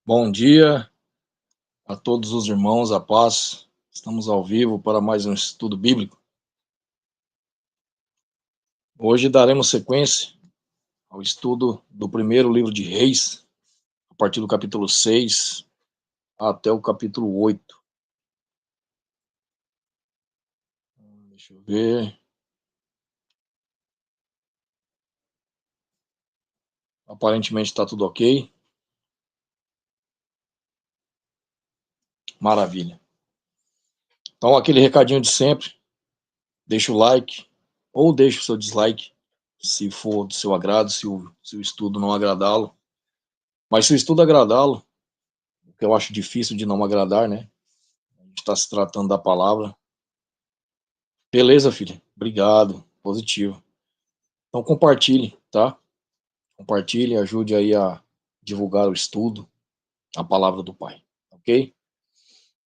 Bom dia a todos os irmãos, a paz. Estamos ao vivo para mais um estudo bíblico. Hoje daremos sequência ao estudo do primeiro livro de Reis, a partir do capítulo 6 até o capítulo 8. Deixa eu ver. Aparentemente está tudo ok. Maravilha. Então, aquele recadinho de sempre. Deixa o like ou deixa o seu dislike, se for do seu agrado, se o estudo não agradá-lo. Mas se o estudo agradá-lo, o que eu acho difícil de não agradar, né? A gente está se tratando da palavra. Beleza, filho. Obrigado. Positivo. Então compartilhe, tá? Compartilhe, ajude aí a divulgar o estudo, a palavra do Pai, ok?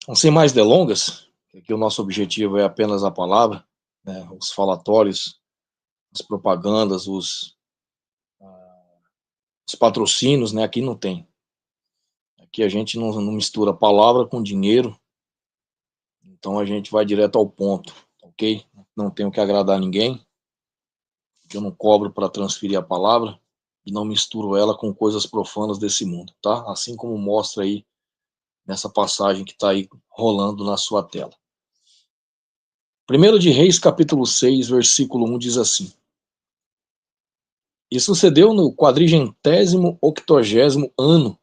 Então, sem mais delongas, aqui o nosso objetivo é apenas a palavra, né? Os falatórios, as propagandas, os patrocínios, né? Aqui não tem. Aqui a gente não mistura palavra com dinheiro, então a gente vai direto ao ponto, ok? Não tenho que agradar ninguém, que eu não cobro para transferir a palavra e não misturo ela com coisas profanas desse mundo, tá? Assim como mostra aí nessa passagem que está aí rolando na sua tela. 1 de Reis, capítulo 6, versículo 1 diz assim: E sucedeu no 480º ano,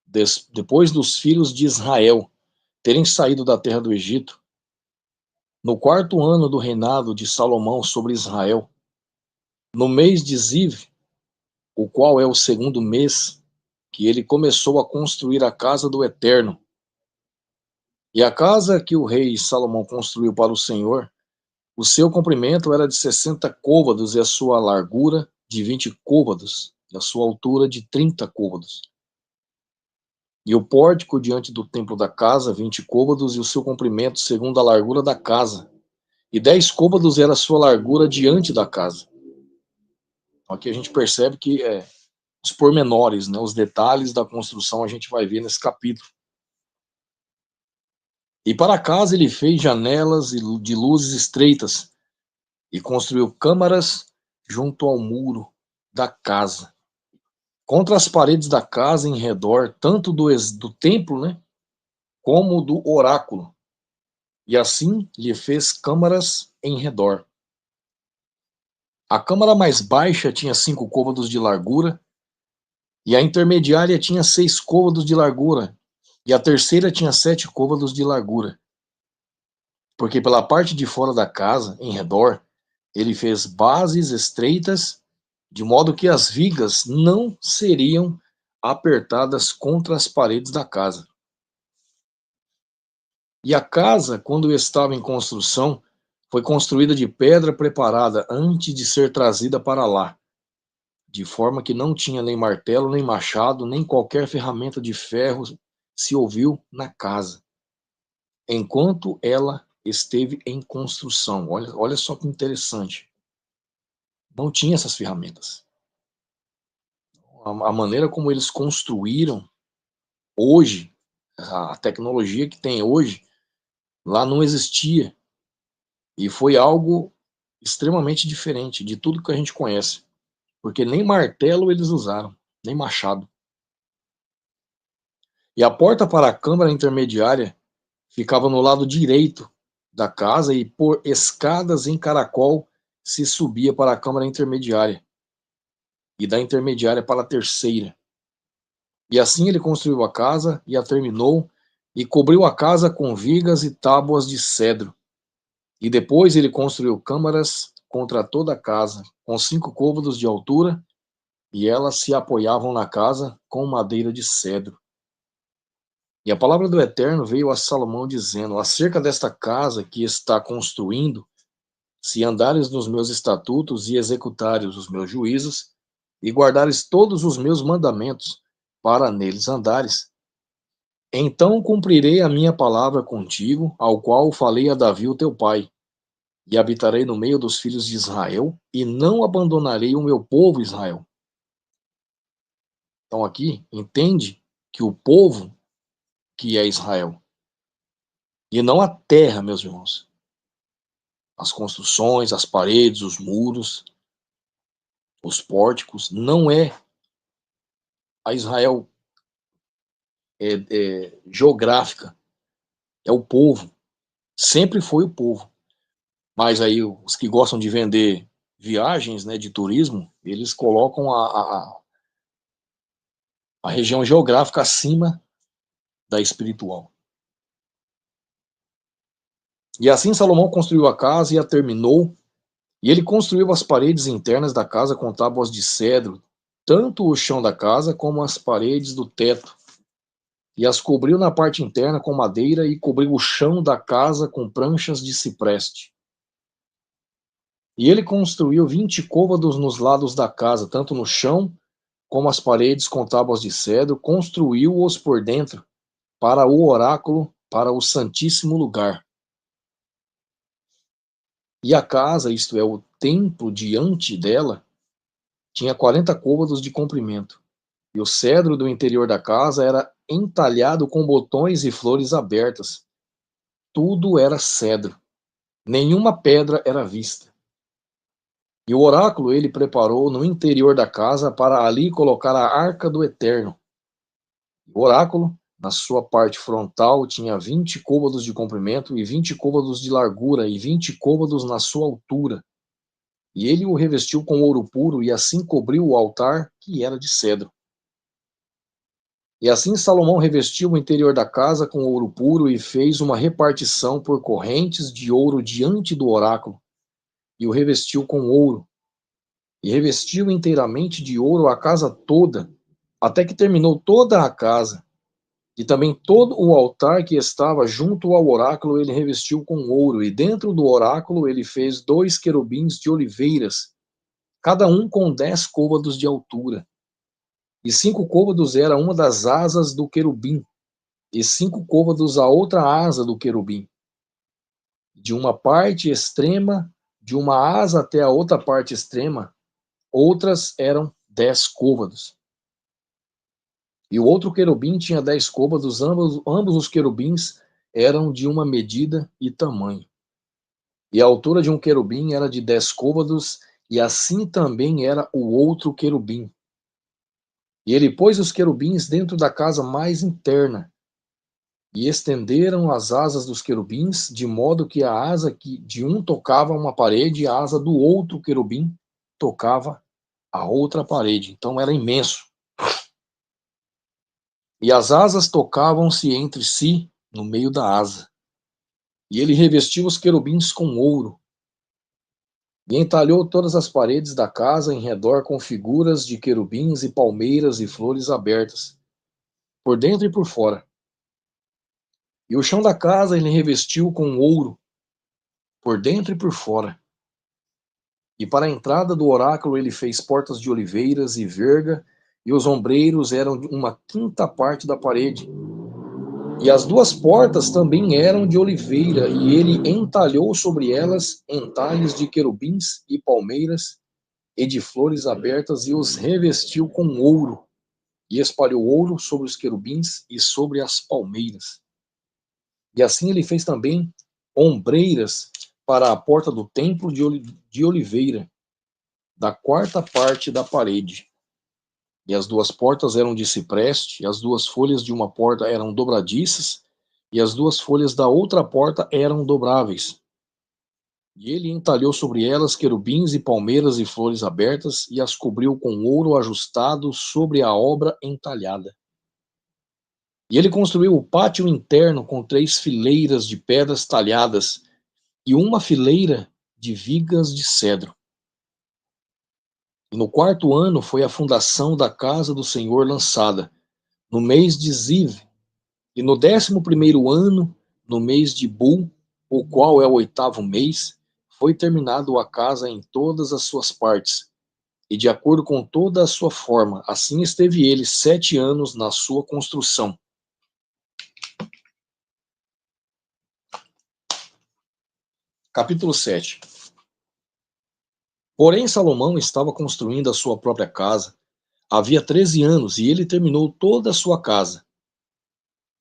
depois dos filhos de Israel terem saído da terra do Egito, no quarto ano do reinado de Salomão sobre Israel, no mês de Ziv, o qual é o segundo mês, que ele começou a construir a casa do Eterno. E a casa que o rei Salomão construiu para o Senhor, o seu comprimento era de 60 côvados e a sua largura de 20 côvados, e a sua altura de 30 côvados. E o pórtico diante do templo da casa, 20 côvados, e o seu comprimento segundo a largura da casa. E 10 côvados era a sua largura diante da casa. Aqui a gente percebe que os pormenores, né, os detalhes da construção a gente vai ver nesse capítulo. E para a casa ele fez janelas de luzes estreitas e construiu câmaras junto ao muro da casa. Contra as paredes da casa em redor, tanto do templo, né, como do oráculo. E assim lhe fez câmaras em redor. A câmara mais baixa tinha 5 côvados de largura, e a intermediária tinha 6 côvados de largura, e a terceira tinha 7 côvados de largura. Porque pela parte de fora da casa, em redor, ele fez bases estreitas, de modo que as vigas não seriam apertadas contra as paredes da casa. E a casa, quando estava em construção, foi construída de pedra preparada antes de ser trazida para lá, de forma que não tinha nem martelo, nem machado, nem qualquer ferramenta de ferro se ouviu na casa, enquanto ela esteve em construção. Olha só que interessante. Não tinha essas ferramentas. A maneira como eles construíram hoje, a tecnologia que tem hoje, lá não existia. E foi algo extremamente diferente de tudo que a gente conhece. Porque nem martelo eles usaram, nem machado. E a porta para a câmara intermediária ficava no lado direito da casa e por escadas em caracol se subia para a câmara intermediária. E da intermediária para a terceira. E assim ele construiu a casa e a terminou, e cobriu a casa com vigas e tábuas de cedro. E depois ele construiu câmaras contra toda a casa, com 5 côvados de altura, e elas se apoiavam na casa com madeira de cedro. E a palavra do Eterno veio a Salomão dizendo: acerca desta casa que está construindo, se andares nos meus estatutos e executares os meus juízos, e guardares todos os meus mandamentos, para neles andares, então cumprirei a minha palavra contigo, ao qual falei a Davi o teu pai, e habitarei no meio dos filhos de Israel, e não abandonarei o meu povo Israel. Então aqui, entende que o povo que é Israel, e não a terra, meus irmãos. As construções, as paredes, os muros, os pórticos, não é a Israel geográfica, é o povo. Sempre foi o povo. Mas aí os que gostam de vender viagens, né, de turismo, eles colocam a região geográfica acima da espiritual. E assim Salomão construiu a casa e a terminou, e ele construiu as paredes internas da casa com tábuas de cedro, tanto o chão da casa como as paredes do teto, e as cobriu na parte interna com madeira e cobriu o chão da casa com pranchas de cipreste. E ele construiu 20 côvados nos lados da casa, tanto no chão como as paredes com tábuas de cedro, construiu-os por dentro para o oráculo, para o santíssimo lugar. E a casa, isto é, o templo diante dela, tinha 40 côvados de comprimento. E o cedro do interior da casa era entalhado com botões e flores abertas. Tudo era cedro. Nenhuma pedra era vista. E o oráculo ele preparou no interior da casa para ali colocar a arca do Eterno. O oráculo, na sua parte frontal, tinha 20 côvados de comprimento e 20 côvados de largura e 20 côvados na sua altura. E ele o revestiu com ouro puro e assim cobriu o altar, que era de cedro. E assim Salomão revestiu o interior da casa com ouro puro e fez uma repartição por correntes de ouro diante do oráculo, e o revestiu com ouro. E revestiu inteiramente de ouro a casa toda, até que terminou toda a casa. E também todo o altar que estava junto ao oráculo ele revestiu com ouro, e dentro do oráculo ele fez 2 querubins de oliveiras, cada um com 10 côvados de altura. E 5 côvados era uma das asas do querubim, e 5 côvados a outra asa do querubim. De uma parte extrema, de uma asa até a outra parte extrema, outras eram 10 côvados. E o outro querubim tinha 10 côvados, ambos os querubins eram de uma medida e tamanho. E a altura de um querubim era de 10 côvados, e assim também era o outro querubim. E ele pôs os querubins dentro da casa mais interna, e estenderam as asas dos querubins, de modo que a asa de um tocava uma parede, e a asa do outro querubim tocava a outra parede. Então era imenso. E as asas tocavam-se entre si no meio da asa. E ele revestiu os querubins com ouro, e entalhou todas as paredes da casa em redor com figuras de querubins e palmeiras e flores abertas, por dentro e por fora. E o chão da casa ele revestiu com ouro, por dentro e por fora. E para a entrada do oráculo ele fez portas de oliveiras e verga, e os ombreiros eram uma quinta parte da parede. E as 2 portas também eram de oliveira, e ele entalhou sobre elas entalhes de querubins e palmeiras e de flores abertas, e os revestiu com ouro, e espalhou ouro sobre os querubins e sobre as palmeiras. E assim ele fez também ombreiras para a porta do templo de oliveira, da 4ª parte da parede. E as 2 portas eram de cipreste, e as 2 folhas de uma porta eram dobradiças, e as 2 folhas da outra porta eram dobráveis. E ele entalhou sobre elas querubins e palmeiras e flores abertas, e as cobriu com ouro ajustado sobre a obra entalhada. E ele construiu o pátio interno com 3 fileiras de pedras talhadas, e uma fileira de vigas de cedro. E no 4º ano foi a fundação da casa do Senhor lançada, no mês de Ziv, e no 11º ano, no mês de Bul, o qual é o 8º mês, foi terminado a casa em todas as suas partes, e de acordo com toda a sua forma. Assim esteve ele 7 anos na sua construção. Capítulo 7. Porém Salomão estava construindo a sua própria casa, havia 13 anos, e ele terminou toda a sua casa.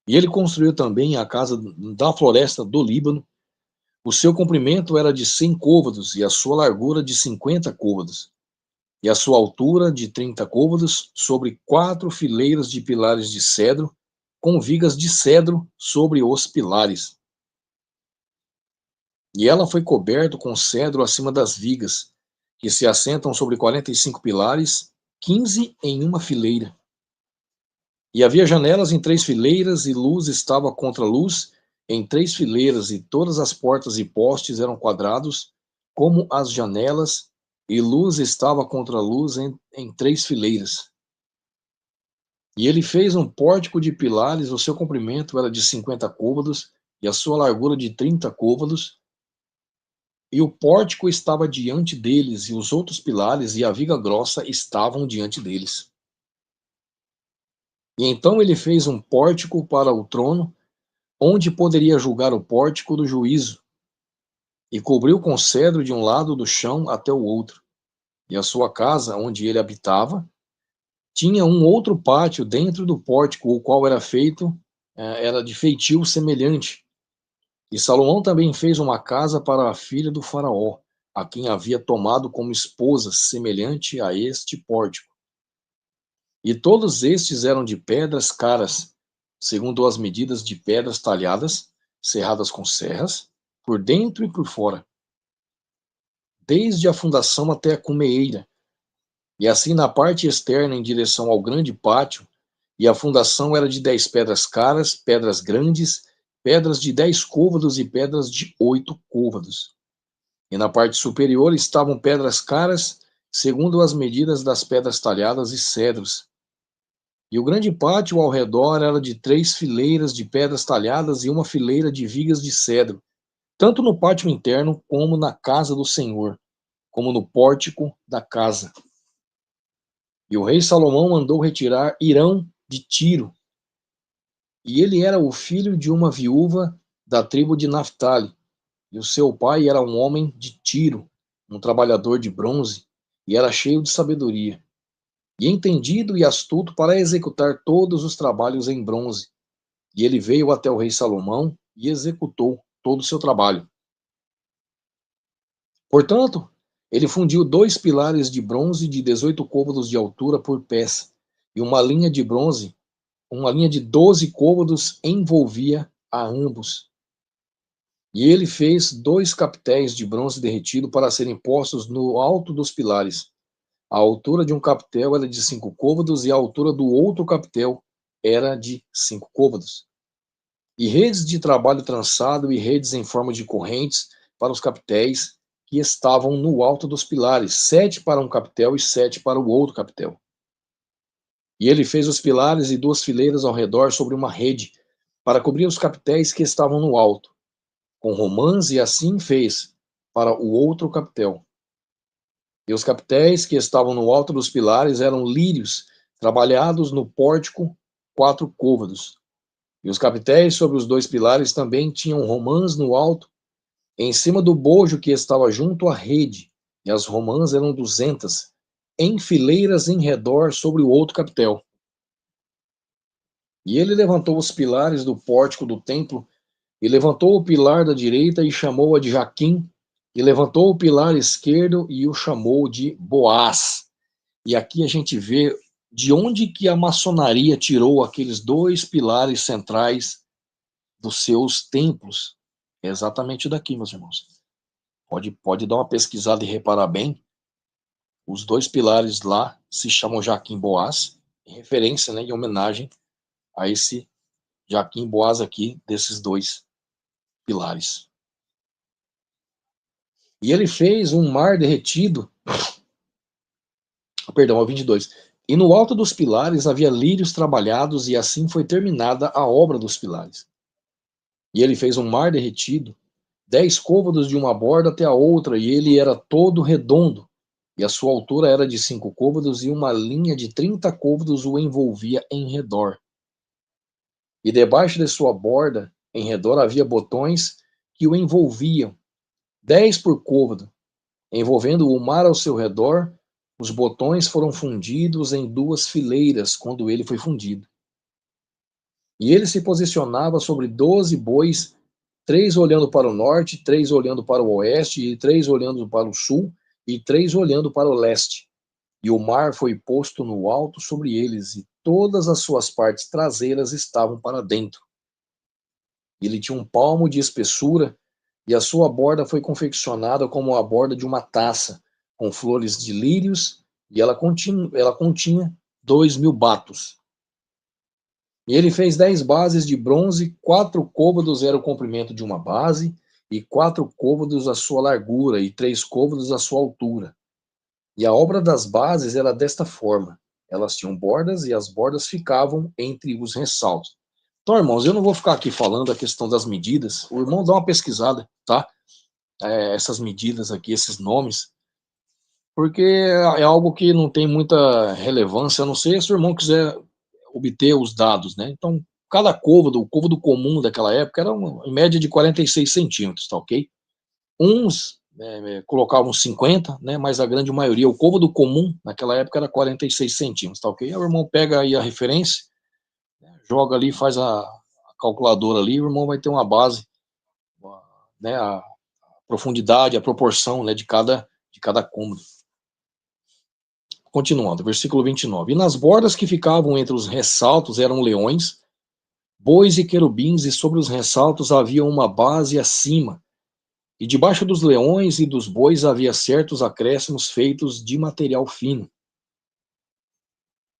E ele construiu também a casa da floresta do Líbano. O seu comprimento era de 100 côvados, e a sua largura de 50 côvados, e a sua altura de 30 côvados, sobre 4 fileiras de pilares de cedro, com vigas de cedro sobre os pilares. E ela foi coberta com cedro acima das vigas, que se assentam sobre 45 pilares, 15 em uma fileira. E havia janelas em 3 fileiras, e luz estava contra luz em 3 fileiras, e todas as portas e postes eram quadrados, como as janelas, e luz estava contra luz em 3 fileiras. E ele fez um pórtico de pilares, o seu comprimento era de 50 côvados, e a sua largura de 30 côvados, e o pórtico estava diante deles, e os outros pilares e a viga grossa estavam diante deles. E então ele fez um pórtico para o trono, onde poderia julgar o pórtico do juízo, e cobriu com cedro de um lado do chão até o outro. E a sua casa, onde ele habitava, tinha um outro pátio dentro do pórtico, o qual era de feitio semelhante. E Salomão também fez uma casa para a filha do faraó, a quem havia tomado como esposa, semelhante a este pórtico. E todos estes eram de pedras caras, segundo as medidas de pedras talhadas, serradas com serras, por dentro e por fora, desde a fundação até a cumeeira, e assim na parte externa em direção ao grande pátio, e a fundação era de 10 pedras caras, pedras grandes, pedras de 10 côvados e pedras de 8 côvados. E na parte superior estavam pedras caras, segundo as medidas das pedras talhadas e cedros. E o grande pátio ao redor era de 3 fileiras de pedras talhadas e uma fileira de vigas de cedro, tanto no pátio interno como na casa do Senhor, como no pórtico da casa. E o rei Salomão mandou retirar Hirão de Tiro, e ele era o filho de uma viúva da tribo de Naphtali, e o seu pai era um homem de Tiro, um trabalhador de bronze, e era cheio de sabedoria, e entendido e astuto para executar todos os trabalhos em bronze. E ele veio até o rei Salomão e executou todo o seu trabalho. Portanto, ele fundiu 2 pilares de bronze de 18 côvados de altura por peça, e uma linha de 12 côvados envolvia a ambos. E ele fez 2 capitéis de bronze derretido para serem postos no alto dos pilares. A altura de um capitel era de 5 côvados e a altura do outro capitel era de 5 côvados. E redes de trabalho trançado e redes em forma de correntes para os capitéis que estavam no alto dos pilares, 7 para um capitel e 7 para o outro capitel. E ele fez os pilares e 2 fileiras ao redor sobre uma rede, para cobrir os capitéis que estavam no alto, com romãs, e assim fez para o outro capitel. E os capitéis que estavam no alto dos pilares eram lírios, trabalhados no pórtico, 4 côvados. E os capitéis sobre os 2 pilares também tinham romãs no alto, em cima do bojo que estava junto à rede, e as romãs eram 200, em fileiras em redor sobre o outro capitel. E ele levantou os pilares do pórtico do templo, e levantou o pilar da direita e chamou-a de Jaquim, e levantou o pilar esquerdo e o chamou de Boaz. E aqui a gente vê de onde que a maçonaria tirou aqueles 2 pilares centrais dos seus templos. É exatamente daqui, meus irmãos. Pode dar uma pesquisada e reparar bem. Os 2 pilares lá se chamam Jaquim Boaz, em referência, né, em homenagem a esse Jaquim Boaz aqui, desses 2 pilares. E ele fez um mar derretido, perdão, 22. E no alto dos pilares havia lírios trabalhados, e assim foi terminada a obra dos pilares. E ele fez um mar derretido, 10 côvados de uma borda até a outra, e ele era todo redondo, e a sua altura era de 5 côvados, e uma linha de 30 côvados o envolvia em redor. E debaixo de sua borda, em redor, havia botões que o envolviam, 10 por côvado, envolvendo o mar ao seu redor, os botões foram fundidos em 2 fileiras quando ele foi fundido. E ele se posicionava sobre 12 bois, 3 olhando para o norte, 3 olhando para o oeste, e 3 olhando para o sul, e 3 olhando para o leste. E o mar foi posto no alto sobre eles, e todas as suas partes traseiras estavam para dentro. Ele tinha 1 palmo de espessura, e a sua borda foi confeccionada como a borda de uma taça, com flores de lírios, e ela continha 2.000 batos. E ele fez 10 bases de bronze, 4 côvados era o comprimento de uma base, e 4 côvados a sua largura, e 3 côvados a sua altura. E a obra das bases era desta forma: elas tinham bordas, e as bordas ficavam entre os ressaltos. Então, irmãos, eu não vou ficar aqui falando a questão das medidas. O irmão dá uma pesquisada, tá? Essas medidas aqui, esses nomes, porque é algo que não tem muita relevância, a não ser se o irmão quiser obter os dados, né? Então, cada côvado, o côvado comum daquela época era em média de 46 centímetros, tá ok? Uns colocavam 50, né? Mas a grande maioria, o côvado comum naquela época era 46 centímetros, tá ok? Aí o irmão pega aí a referência, joga ali, faz a calculadora ali, o irmão vai ter uma base, né? A profundidade, a proporção, né? De cada cômodo. Continuando, versículo 29. E nas bordas que ficavam entre os ressaltos eram leões, bois e querubins, e sobre os ressaltos havia uma base acima. E debaixo dos leões e dos bois havia certos acréscimos feitos de material fino.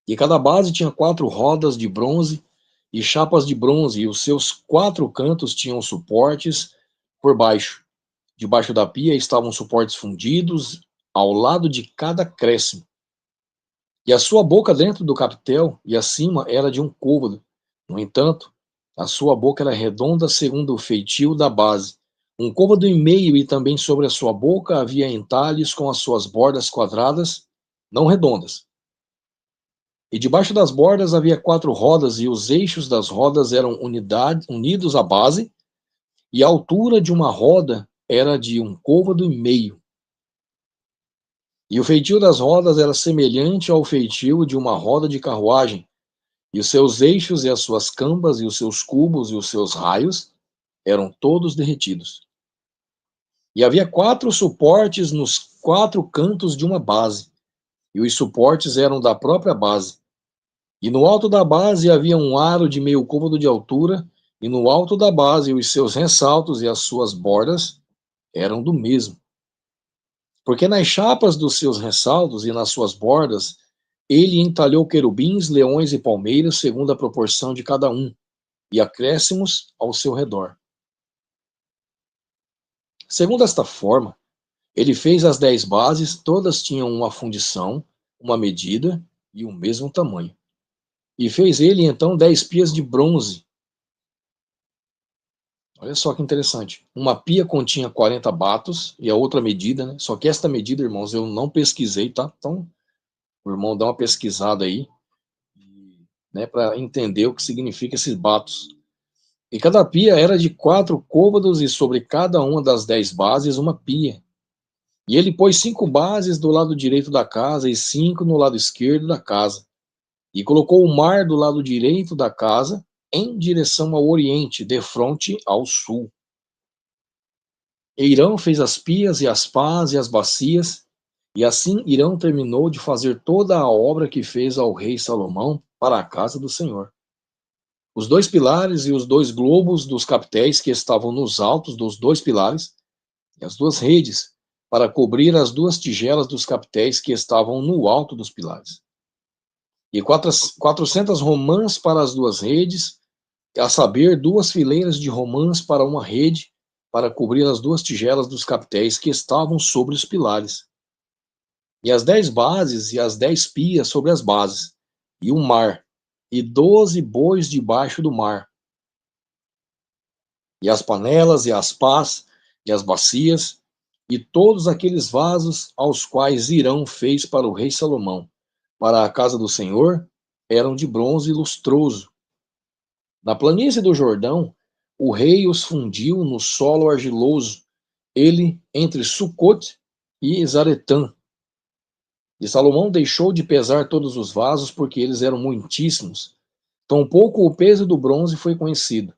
E cada base tinha 4 rodas de bronze e chapas de bronze, e os seus 4 cantos tinham suportes por baixo. Debaixo da pia estavam suportes fundidos ao lado de cada acréscimo. E a sua boca dentro do capitel e acima era de 1 côvado. No entanto, a sua boca era redonda segundo o feitio da base. 1 côvado e meio, e também sobre a sua boca havia entalhes com as suas bordas quadradas, não redondas. E debaixo das bordas havia 4 rodas, e os eixos das rodas eram unidos à base, e a altura de uma roda era de 1 côvado e meio. E o feitio das rodas era semelhante ao feitio de uma roda de carruagem, e os seus eixos e as suas cambas e os seus cubos e os seus raios eram todos derretidos. E havia 4 suportes nos 4 cantos de uma base, e os suportes eram da própria base. E no alto da base havia um aro de meio côvado de altura, e no alto da base os seus ressaltos e as suas bordas eram do mesmo. Porque nas chapas dos seus ressaltos e nas suas bordas ele entalhou querubins, leões e palmeiras, segundo a proporção de cada um, e acréscimos ao seu redor. Segundo esta forma, ele fez as 10 bases, todas tinham uma fundição, uma medida e o mesmo tamanho. E fez ele, então, 10 pias de bronze. Olha só que interessante. Uma pia continha 40 batos, e a outra medida, né? Só que esta medida, irmãos, eu não pesquisei, tá? Então, o irmão dá uma pesquisada aí, né, para entender o que significa esses batos. E cada pia era de 4 côvados, e sobre cada uma das 10 bases uma pia. E ele pôs 5 bases do lado direito da casa e 5 no lado esquerdo da casa. E colocou o mar do lado direito da casa, em direção ao oriente, defronte ao sul. E Irão fez as pias e as pás e as bacias, e assim Irão terminou de fazer toda a obra que fez ao rei Salomão para a casa do Senhor. Os 2 pilares e os 2 globos dos capitéis que estavam nos altos dos 2 pilares, e as 2 redes, para cobrir as 2 tigelas dos capitéis que estavam no alto dos pilares. E 400 romãs para as 2 redes, a saber, 2 fileiras de romãs para uma rede, para cobrir as 2 tigelas dos capitéis que estavam sobre os pilares. E as 10 bases e as 10 pias sobre as bases, e o mar, e 12 bois debaixo do mar. E as panelas, e as pás, e as bacias, e todos aqueles vasos aos quais Irão fez para o rei Salomão, para a casa do Senhor, eram de bronze lustroso. Na planície do Jordão, o rei os fundiu no solo argiloso, ele entre Sucote e Zaretã. E Salomão deixou de pesar todos os vasos, porque eles eram muitíssimos. Tampouco o peso do bronze foi conhecido.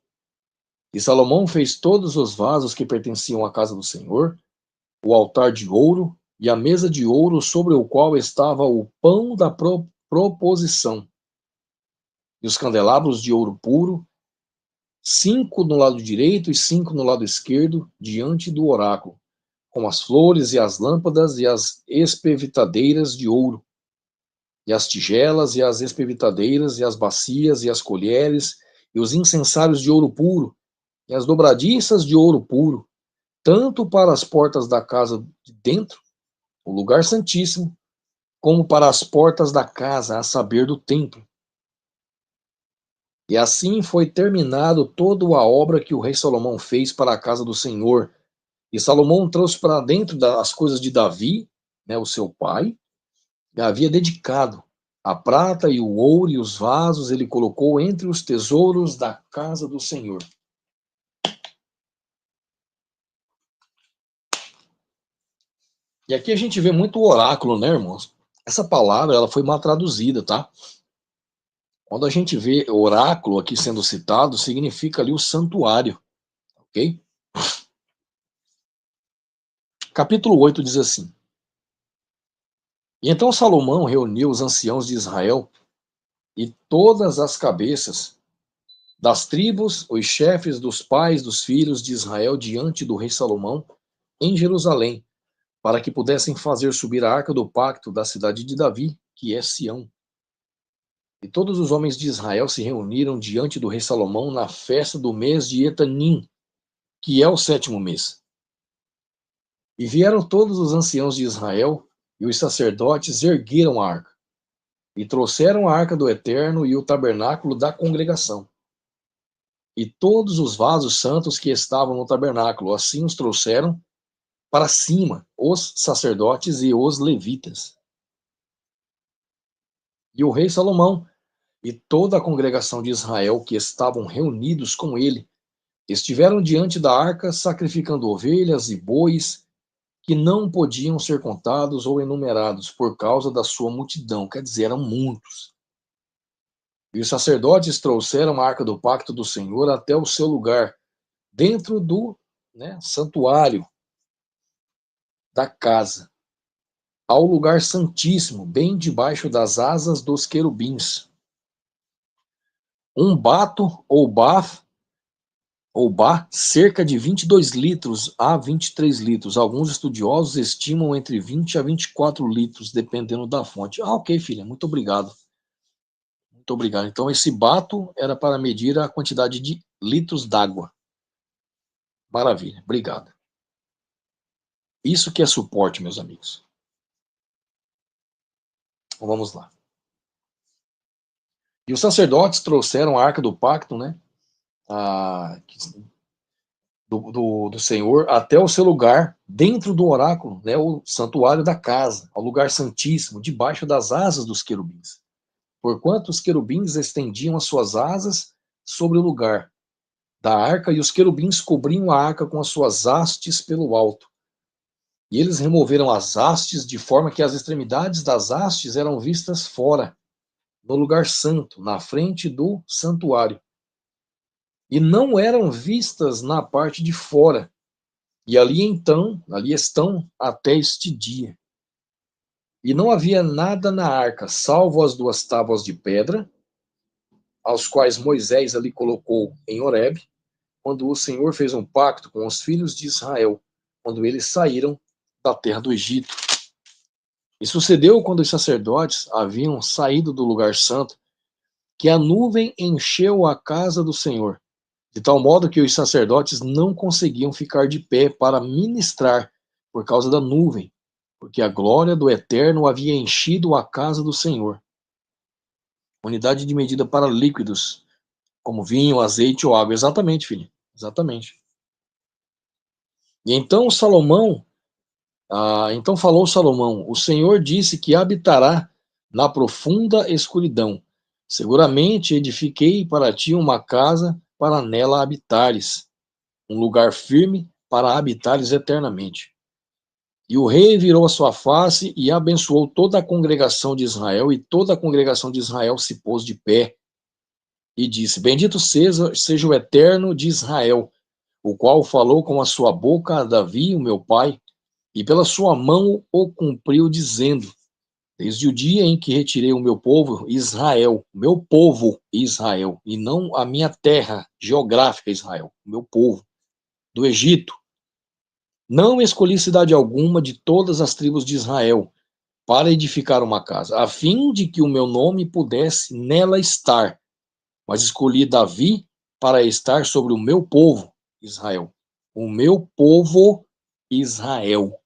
E Salomão fez todos os vasos que pertenciam à casa do Senhor, o altar de ouro e a mesa de ouro sobre o qual estava o pão da proposição, e os candelabros de ouro puro, 5 no lado direito e 5 no lado esquerdo, diante do oráculo, com as flores e as lâmpadas e as espevitadeiras de ouro, e as tigelas e as espevitadeiras e as bacias e as colheres, e os incensários de ouro puro, e as dobradiças de ouro puro, tanto para as portas da casa de dentro, o lugar santíssimo, como para as portas da casa, a saber, do templo. E assim foi terminado toda a obra que o rei Salomão fez para a casa do Senhor. E Salomão trouxe para dentro das coisas de Davi, né, o seu pai, e havia dedicado a prata e o ouro e os vasos, ele colocou entre os tesouros da casa do Senhor. E aqui a gente vê muito oráculo, né, irmãos? Essa palavra, ela foi mal traduzida, tá? Quando a gente vê oráculo aqui sendo citado, significa ali o santuário, ok? Capítulo 8 diz assim: E então Salomão reuniu os anciãos de Israel e todas as cabeças das tribos, os chefes dos pais dos filhos de Israel diante do rei Salomão em Jerusalém, para que pudessem fazer subir a arca do pacto da cidade de Davi, que é Sião. E todos os homens de Israel se reuniram diante do rei Salomão na festa do mês de Etanim, que é o 7º mês. E vieram todos os anciãos de Israel, e os sacerdotes ergueram a arca, e trouxeram a arca do Eterno e o tabernáculo da congregação. E todos os vasos santos que estavam no tabernáculo, assim os trouxeram para cima, os sacerdotes e os levitas. E o rei Salomão e toda a congregação de Israel que estavam reunidos com ele, estiveram diante da arca sacrificando ovelhas e bois que não podiam ser contados ou enumerados por causa da sua multidão, quer dizer, eram muitos. E os sacerdotes trouxeram a arca do pacto do Senhor até o seu lugar, dentro do santuário da casa, ao lugar santíssimo, bem debaixo das asas dos querubins. Um bato ou baf ou bar, cerca de 22 litros a 23 litros. Alguns estudiosos estimam entre 20 a 24 litros, dependendo da fonte. Ah, ok, filha, muito obrigado. Muito obrigado. Então, esse bato era para medir a quantidade de litros d'água. Maravilha, obrigado. Isso que é suporte, meus amigos. Então, vamos lá. E os sacerdotes trouxeram a arca do pacto, né? Do Senhor até o seu lugar, dentro do oráculo, né, o santuário da casa, ao lugar santíssimo, debaixo das asas dos querubins. Porquanto os querubins estendiam as suas asas sobre o lugar da arca, e os querubins cobriam a arca com as suas hastes pelo alto. E eles removeram as hastes de forma que as extremidades das hastes eram vistas fora, no lugar santo, na frente do santuário. E não eram vistas na parte de fora. E ali estão até este dia. E não havia nada na arca, salvo as 2 tábuas de pedra, aos quais Moisés ali colocou em Horebe, quando o Senhor fez um pacto com os filhos de Israel, quando eles saíram da terra do Egito. E sucedeu quando os sacerdotes haviam saído do lugar santo, que a nuvem encheu a casa do Senhor, de tal modo que os sacerdotes não conseguiam ficar de pé para ministrar por causa da nuvem, porque a glória do Eterno havia enchido a casa do Senhor. Unidade de medida para líquidos, como vinho, azeite ou água. Exatamente, filho. Exatamente. E então então falou Salomão: o Senhor disse que habitará na profunda escuridão. Seguramente edifiquei para ti uma casa para nela habitares, um lugar firme para habitares eternamente. E o rei virou a sua face e abençoou toda a congregação de Israel, e toda a congregação de Israel se pôs de pé e disse: Bendito seja o Eterno de Israel, o qual falou com a sua boca a Davi, o meu pai, e pela sua mão o cumpriu, dizendo: Desde o dia em que retirei o meu povo Israel, e não a minha terra geográfica Israel, o meu povo, do Egito, não escolhi cidade alguma de todas as tribos de Israel para edificar uma casa, a fim de que o meu nome pudesse nela estar, mas escolhi Davi para estar sobre o meu povo Israel. O meu povo Israel.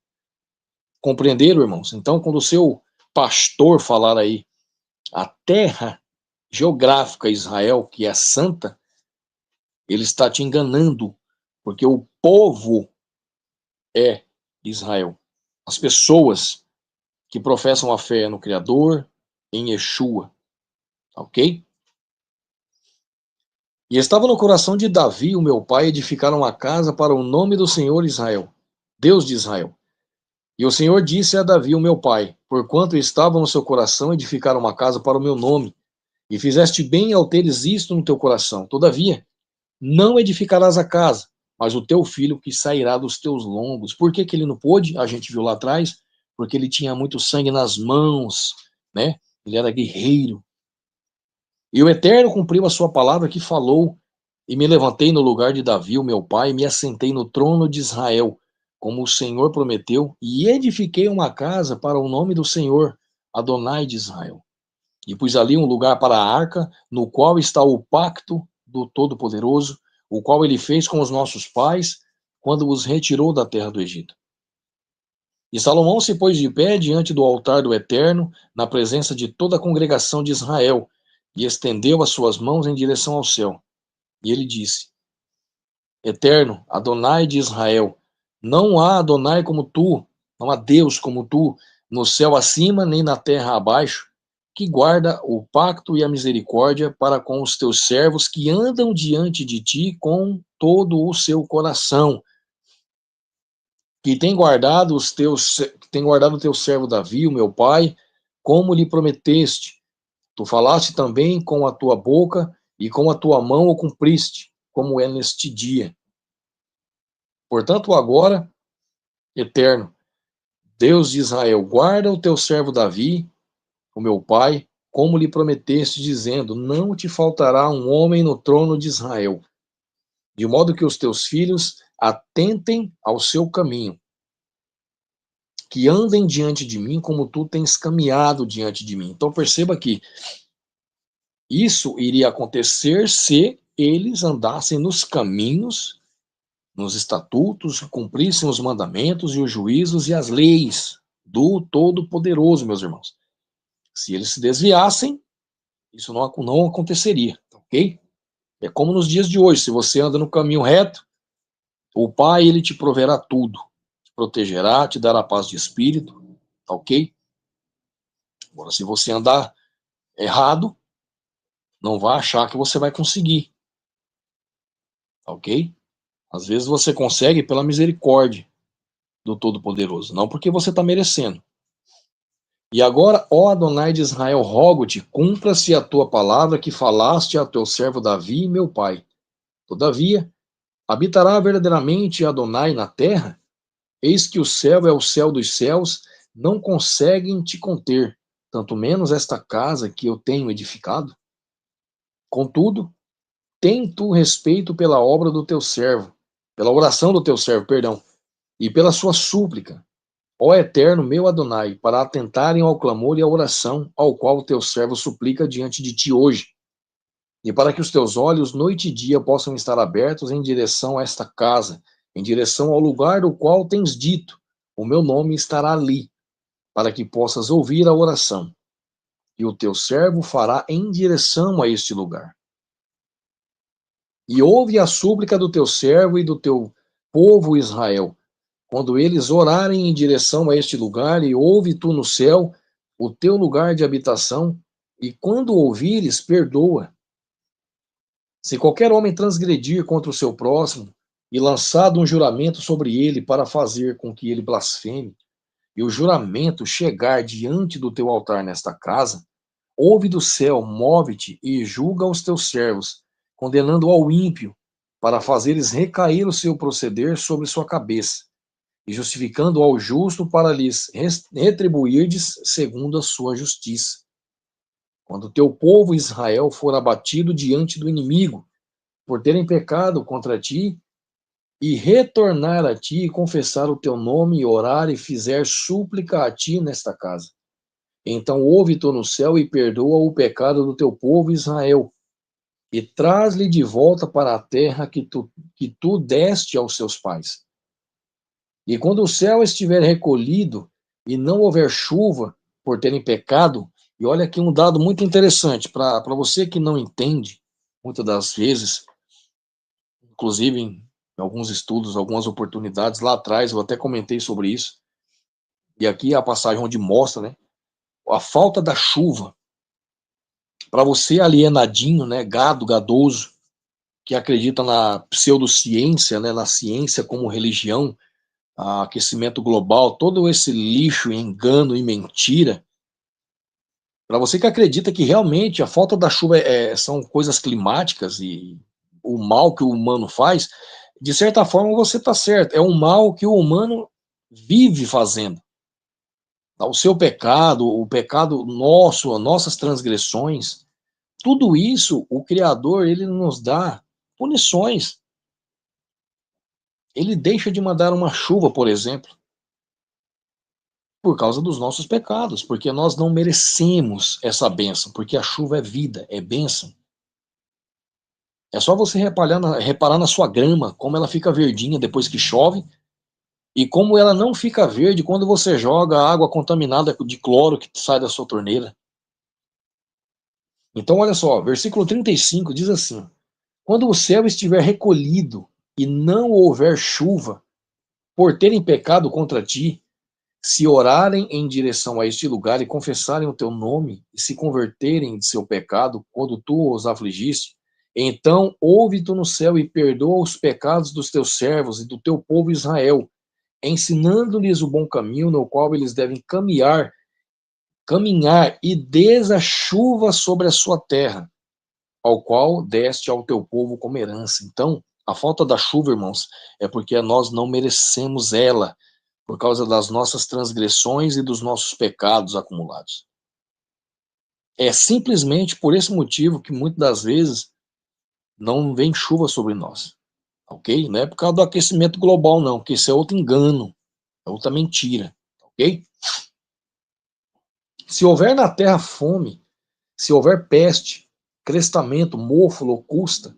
Compreenderam, irmãos? Então, quando o seu pastor falar aí a terra geográfica Israel, que é santa, ele está te enganando, porque o povo é Israel. As pessoas que professam a fé no Criador, em Yeshua, ok? E estava no coração de Davi, o meu pai, edificar uma casa para o nome do Senhor Israel, Deus de Israel. E o Senhor disse a Davi, o meu pai, porquanto estava no seu coração edificar uma casa para o meu nome, e fizeste bem ao teres isto no teu coração. Todavia, não edificarás a casa, mas o teu filho que sairá dos teus lombos. Por que que ele não pôde? A gente viu lá atrás, porque ele tinha muito sangue nas mãos, né? Ele era guerreiro. E o Eterno cumpriu a sua palavra que falou, e me levantei no lugar de Davi, o meu pai, e me assentei no trono de Israel, como o Senhor prometeu, e edifiquei uma casa para o nome do Senhor, Adonai de Israel. E pus ali um lugar para a arca, no qual está o pacto do Todo-Poderoso, o qual ele fez com os nossos pais, quando os retirou da terra do Egito. E Salomão se pôs de pé diante do altar do Eterno, na presença de toda a congregação de Israel, e estendeu as suas mãos em direção ao céu. E ele disse: Eterno, Adonai de Israel, não há Adonai como tu, não há Deus como tu, no céu acima nem na terra abaixo, que guarda o pacto e a misericórdia para com os teus servos que andam diante de ti com todo o seu coração, que tem guardado o teu servo Davi, o meu pai, como lhe prometeste. Tu falaste também com a tua boca e com a tua mão o cumpriste, como é neste dia. Portanto, agora, Eterno, Deus de Israel, guarda o teu servo Davi, o meu pai, como lhe prometeste, dizendo: Não te faltará um homem no trono de Israel, de modo que os teus filhos atentem ao seu caminho, que andem diante de mim como tu tens caminhado diante de mim. Então perceba que isso iria acontecer se eles andassem nos caminhos, nos estatutos, cumprissem os mandamentos e os juízos e as leis do Todo-Poderoso, meus irmãos. Se eles se desviassem, isso não aconteceria, ok? É como nos dias de hoje, se você anda no caminho reto, o Pai, ele te proverá tudo, te protegerá, te dará paz de espírito, ok? Agora, se você andar errado, não vá achar que você vai conseguir, ok? Às vezes você consegue pela misericórdia do Todo-Poderoso, não porque você está merecendo. E agora, ó Adonai de Israel, rogo-te, cumpra-se a tua palavra que falaste a teu servo Davi, meu pai. Todavia, habitará verdadeiramente Adonai na terra? Eis que o céu é o céu dos céus, não conseguem te conter, tanto menos esta casa que eu tenho edificado. Contudo, tem tu respeito pela obra do teu servo, pela oração do teu servo, perdão, e pela sua súplica, ó Eterno meu Adonai, para atentarem ao clamor e à oração ao qual o teu servo suplica diante de ti hoje, e para que os teus olhos noite e dia possam estar abertos em direção a esta casa, em direção ao lugar do qual tens dito, o meu nome estará ali, para que possas ouvir a oração, e o teu servo fará em direção a este lugar. E ouve a súplica do teu servo e do teu povo Israel, quando eles orarem em direção a este lugar, e ouve tu no céu o teu lugar de habitação, e quando ouvires, perdoa. Se qualquer homem transgredir contra o seu próximo, e lançado um juramento sobre ele para fazer com que ele blasfeme, e o juramento chegar diante do teu altar nesta casa, ouve do céu, move-te e julga os teus servos, condenando ao ímpio, para fazeres recair o seu proceder sobre sua cabeça, e justificando ao justo para lhes retribuirdes segundo a sua justiça. Quando o teu povo Israel for abatido diante do inimigo, por terem pecado contra ti, e retornar a ti e confessar o teu nome, e orar e fizer súplica a ti nesta casa. Então ouve tu no céu e perdoa o pecado do teu povo Israel, e traz-lhe de volta para a terra que tu deste aos seus pais. E quando o céu estiver recolhido, e não houver chuva por terem pecado, e olha aqui um dado muito interessante, para você que não entende, muitas das vezes, inclusive em alguns estudos, algumas oportunidades lá atrás, eu até comentei sobre isso, e aqui é a passagem onde mostra, né, a falta da chuva. Para você alienadinho, né, gadoso, que acredita na pseudociência, né, na ciência como religião, aquecimento global, todo esse lixo, engano e mentira, para você que acredita que realmente a falta da chuva são coisas climáticas e o mal que o humano faz, de certa forma você está certo, é um mal que o humano vive fazendo. O seu pecado, o pecado nosso, as nossas transgressões, tudo isso, o Criador, ele nos dá punições. Ele deixa de mandar uma chuva, por exemplo, por causa dos nossos pecados, porque nós não merecemos essa bênção, porque a chuva é vida, é bênção. É só você reparar na sua grama, como ela fica verdinha depois que chove, e como ela não fica verde quando você joga água contaminada de cloro que sai da sua torneira. Então, olha só, versículo 35 diz assim: quando o céu estiver recolhido e não houver chuva, por terem pecado contra ti, se orarem em direção a este lugar e confessarem o teu nome e se converterem de seu pecado quando tu os afligiste, então ouve tu no céu e perdoa os pecados dos teus servos e do teu povo Israel, ensinando-lhes o bom caminho no qual eles devem caminhar e des a chuva sobre a sua terra, ao qual deste ao teu povo como herança. Então, a falta da chuva, irmãos, é porque nós não merecemos ela, por causa das nossas transgressões e dos nossos pecados acumulados. É simplesmente por esse motivo que muitas das vezes não vem chuva sobre nós, ok? Não é por causa do aquecimento global, não, porque isso é outro engano, é outra mentira, ok? Se houver na terra fome, se houver peste, crestamento, mofo, locusta,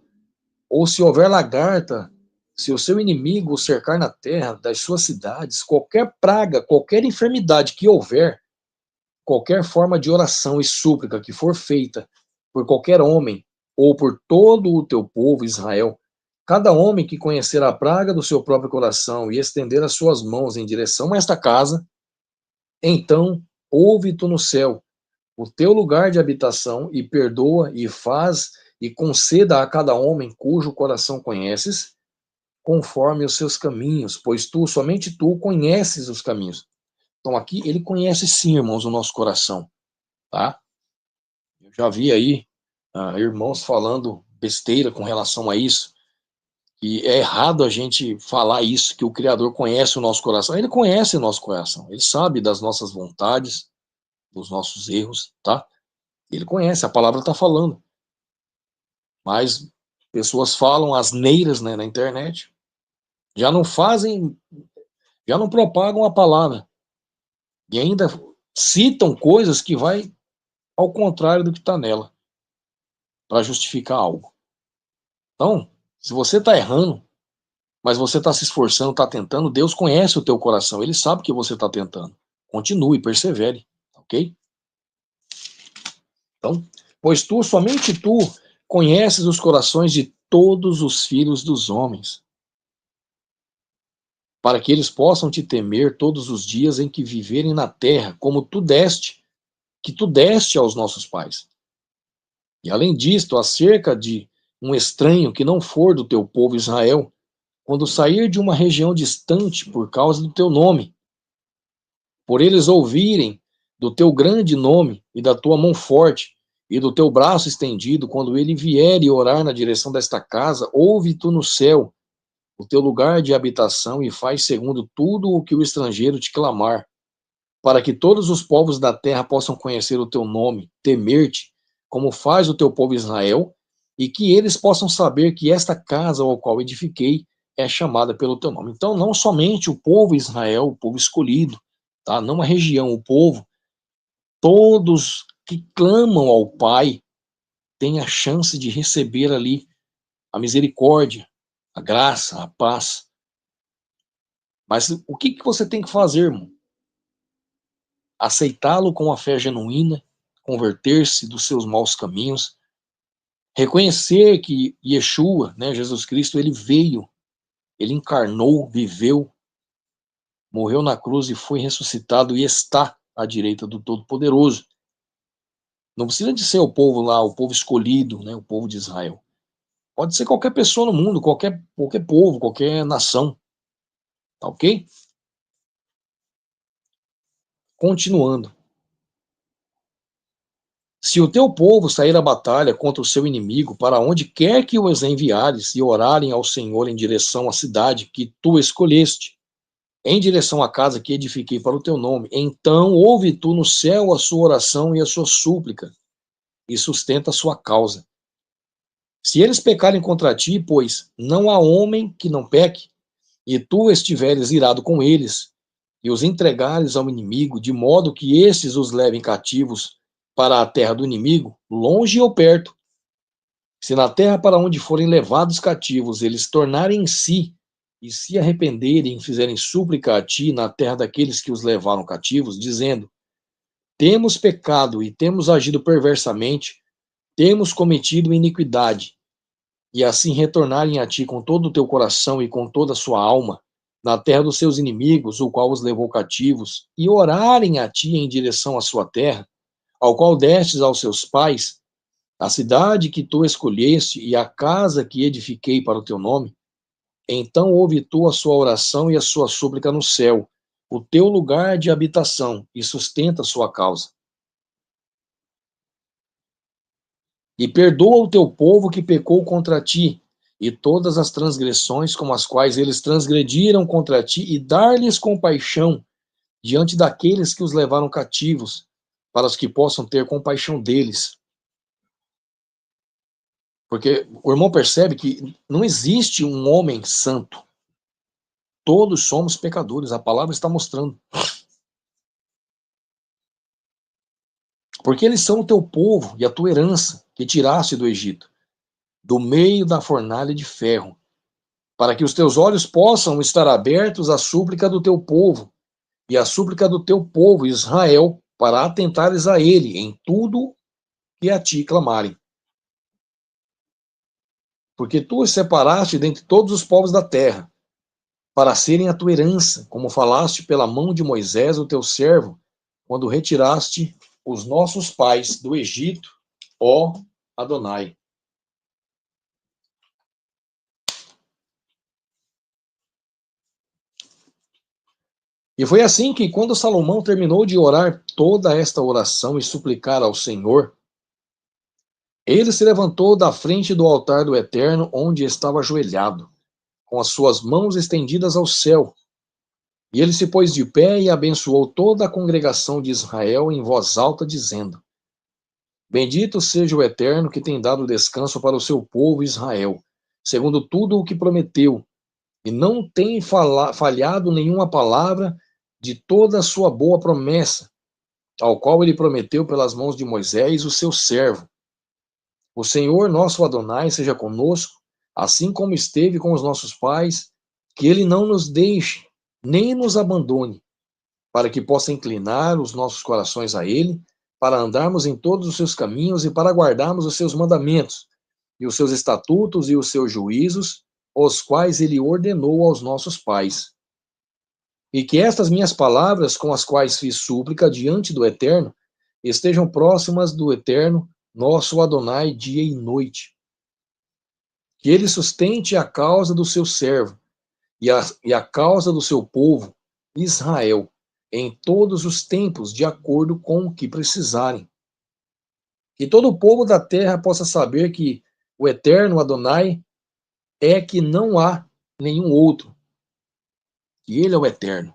ou se houver lagarta, se o seu inimigo o cercar na terra, das suas cidades, qualquer praga, qualquer enfermidade que houver, qualquer forma de oração e súplica que for feita por qualquer homem ou por todo o teu povo Israel, cada homem que conhecer a praga do seu próprio coração e estender as suas mãos em direção a esta casa, então ouve tu no céu o teu lugar de habitação e perdoa e faz e conceda a cada homem cujo coração conheces, conforme os seus caminhos, pois tu, somente tu, conheces os caminhos. Então aqui ele conhece sim, irmãos, o nosso coração, tá? Eu já vi aí irmãos falando besteira com relação a isso, e é errado a gente falar isso, que o Criador conhece o nosso coração. Ele conhece o nosso coração, ele sabe das nossas vontades, dos nossos erros, tá? Ele conhece, a palavra está falando. Mas pessoas falam asneiras, né, na internet, já não fazem, já não propagam a palavra, e ainda citam coisas que vai ao contrário do que está nela, para justificar algo. Então, se você está errando, mas você está se esforçando, está tentando, Deus conhece o teu coração, Ele sabe que você está tentando. Continue, persevere, ok? Então, pois tu, somente tu, conheces os corações de todos os filhos dos homens, para que eles possam te temer todos os dias em que viverem na terra, como que tu deste aos nossos pais. E além disto, acerca de um estranho que não for do teu povo Israel, quando sair de uma região distante por causa do teu nome, por eles ouvirem do teu grande nome e da tua mão forte e do teu braço estendido, quando ele vier e orar na direção desta casa, ouve tu no céu o teu lugar de habitação e faz segundo tudo o que o estrangeiro te clamar, para que todos os povos da terra possam conhecer o teu nome, temer-te, como faz o teu povo Israel, e que eles possam saber que esta casa ao qual edifiquei é chamada pelo teu nome. Então, não somente o povo Israel, o povo escolhido, tá? Não a região, o povo, todos que clamam ao Pai têm a chance de receber ali a misericórdia, a graça, a paz. Mas o que você tem que fazer, irmão? Aceitá-lo com a fé genuína, converter-se dos seus maus caminhos, reconhecer que Yeshua, né, Jesus Cristo, ele veio, ele encarnou, viveu, morreu na cruz e foi ressuscitado e está à direita do Todo-Poderoso. Não precisa de ser o povo lá, o povo escolhido, né, o povo de Israel. Pode ser qualquer pessoa no mundo, qualquer povo, qualquer nação. Tá ok? Continuando. Se o teu povo sair à batalha contra o seu inimigo, para onde quer que os enviares, e orarem ao Senhor em direção à cidade que tu escolheste, em direção à casa que edifiquei para o teu nome, então ouve tu no céu a sua oração e a sua súplica, e sustenta a sua causa. Se eles pecarem contra ti, pois não há homem que não peque, e tu estiveres irado com eles, e os entregares ao inimigo, de modo que estes os levem cativos para a terra do inimigo, longe ou perto, se na terra para onde forem levados cativos eles tornarem em si e se arrependerem e fizerem súplica a ti na terra daqueles que os levaram cativos, dizendo: temos pecado e temos agido perversamente, temos cometido iniquidade, e assim retornarem a ti com todo o teu coração e com toda a sua alma, na terra dos seus inimigos, o qual os levou cativos, e orarem a ti em direção à sua terra, ao qual destes aos seus pais, a cidade que tu escolheste e a casa que edifiquei para o teu nome, então ouve tu a sua oração e a sua súplica no céu, o teu lugar de habitação, e sustenta a sua causa. E perdoa o teu povo que pecou contra ti, e todas as transgressões com as quais eles transgrediram contra ti, e dar-lhes compaixão diante daqueles que os levaram cativos, para os que possam ter compaixão deles. Porque o irmão percebe que não existe um homem santo. Todos somos pecadores, a palavra está mostrando. Porque eles são o teu povo e a tua herança, que tiraste do Egito, do meio da fornalha de ferro, para que os teus olhos possam estar abertos à súplica do teu povo, e à súplica do teu povo Israel, para atentares a ele em tudo que a ti clamarem. Porque tu os separaste dentre todos os povos da terra, para serem a tua herança, como falaste pela mão de Moisés, o teu servo, quando retiraste os nossos pais do Egito, ó Adonai. E foi assim que, quando Salomão terminou de orar toda esta oração e suplicar ao Senhor, ele se levantou da frente do altar do Eterno, onde estava ajoelhado, com as suas mãos estendidas ao céu. E ele se pôs de pé e abençoou toda a congregação de Israel em voz alta, dizendo: bendito seja o Eterno que tem dado descanso para o seu povo Israel, segundo tudo o que prometeu, e não tem falhado nenhuma palavra de toda a sua boa promessa, ao qual ele prometeu pelas mãos de Moisés, o seu servo. O Senhor nosso Adonai seja conosco, assim como esteve com os nossos pais, que ele não nos deixe, nem nos abandone, para que possa inclinar os nossos corações a ele, para andarmos em todos os seus caminhos e para guardarmos os seus mandamentos, e os seus estatutos e os seus juízos, os quais ele ordenou aos nossos pais. E que estas minhas palavras, com as quais fiz súplica diante do Eterno, estejam próximas do Eterno, nosso Adonai, dia e noite. Que ele sustente a causa do seu servo e a causa do seu povo, Israel, em todos os tempos, de acordo com o que precisarem. Que todo o povo da terra possa saber que o eterno Adonai é que não há nenhum outro, que ele é o eterno,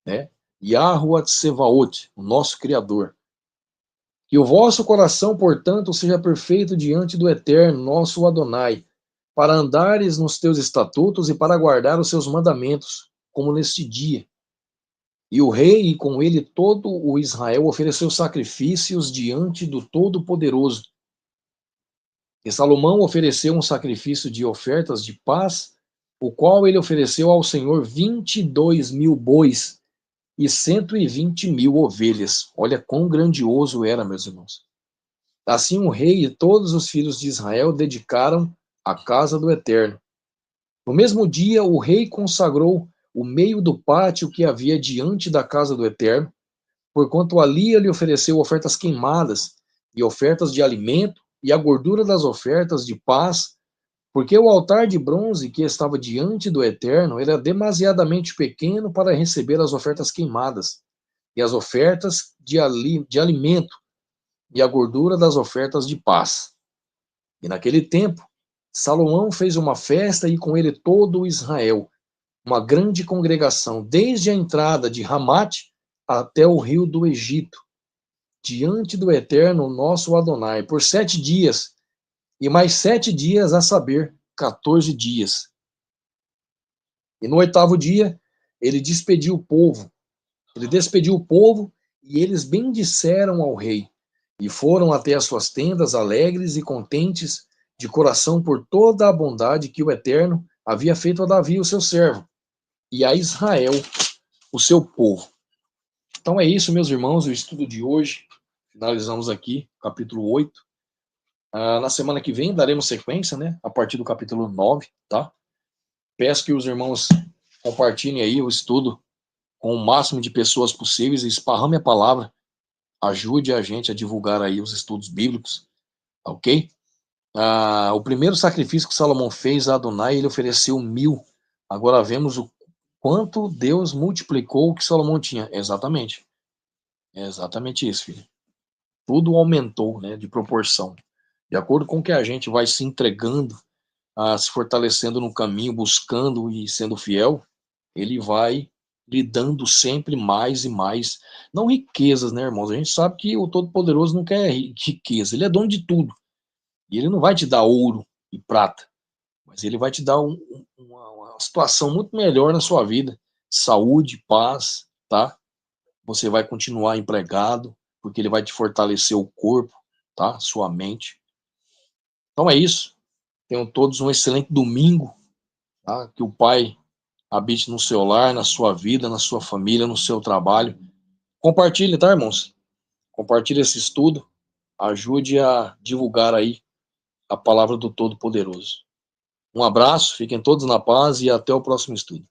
né? Yahuwah Tsevaot, o nosso Criador. Que o vosso coração, portanto, seja perfeito diante do eterno, nosso Adonai, para andares nos teus estatutos e para guardar os seus mandamentos, como neste dia. E o rei, e com ele todo o Israel, ofereceu sacrifícios diante do Todo-Poderoso. E Salomão ofereceu um sacrifício de ofertas de paz, o qual ele ofereceu ao Senhor 22.000 bois e 120.000 ovelhas. Olha quão grandioso era, meus irmãos. Assim o rei e todos os filhos de Israel dedicaram a casa do Eterno. No mesmo dia, o rei consagrou o meio do pátio que havia diante da casa do Eterno, porquanto ali ele ofereceu ofertas queimadas e ofertas de alimento e a gordura das ofertas de paz, porque o altar de bronze que estava diante do Eterno era demasiadamente pequeno para receber as ofertas queimadas e as ofertas de alimento e a gordura das ofertas de paz. E naquele tempo, Salomão fez uma festa e com ele todo o Israel, uma grande congregação, desde a entrada de Ramate até o rio do Egito, diante do Eterno, nosso Adonai, por 7 dias, e mais 7 dias, a saber, 14 dias. E no 8º dia, ele despediu o povo. Ele despediu o povo e eles bendisseram ao rei. E foram até as suas tendas alegres e contentes de coração por toda a bondade que o Eterno havia feito a Davi, o seu servo, e a Israel, o seu povo. Então é isso, meus irmãos, o estudo de hoje. Finalizamos aqui, capítulo 8. Na semana que vem daremos sequência, né? A partir do capítulo 9, tá? Peço que os irmãos compartilhem aí o estudo com o máximo de pessoas possíveis e esparrame a palavra. Ajude a gente a divulgar aí os estudos bíblicos, ok? O primeiro sacrifício que Salomão fez a Adonai, ele ofereceu 1.000. Agora vemos o quanto Deus multiplicou o que Salomão tinha. Exatamente. É exatamente isso, filho. Tudo aumentou, né, de proporção. De acordo com que a gente vai se entregando, se fortalecendo no caminho, buscando e sendo fiel, ele vai lhe dando sempre mais e mais. Não riquezas, né, irmãos? A gente sabe que o Todo-Poderoso não quer riqueza. Ele é dono de tudo. E ele não vai te dar ouro e prata, mas ele vai te dar uma situação muito melhor na sua vida. Saúde, paz, tá? Você vai continuar empregado, porque ele vai te fortalecer o corpo, tá? Sua mente. Então é isso. Tenham todos um excelente domingo, tá? Que o Pai habite no seu lar, na sua vida, na sua família, no seu trabalho. Compartilhe, tá, irmãos? Compartilhe esse estudo. Ajude a divulgar aí a palavra do Todo-Poderoso. Um abraço, fiquem todos na paz e até o próximo estudo.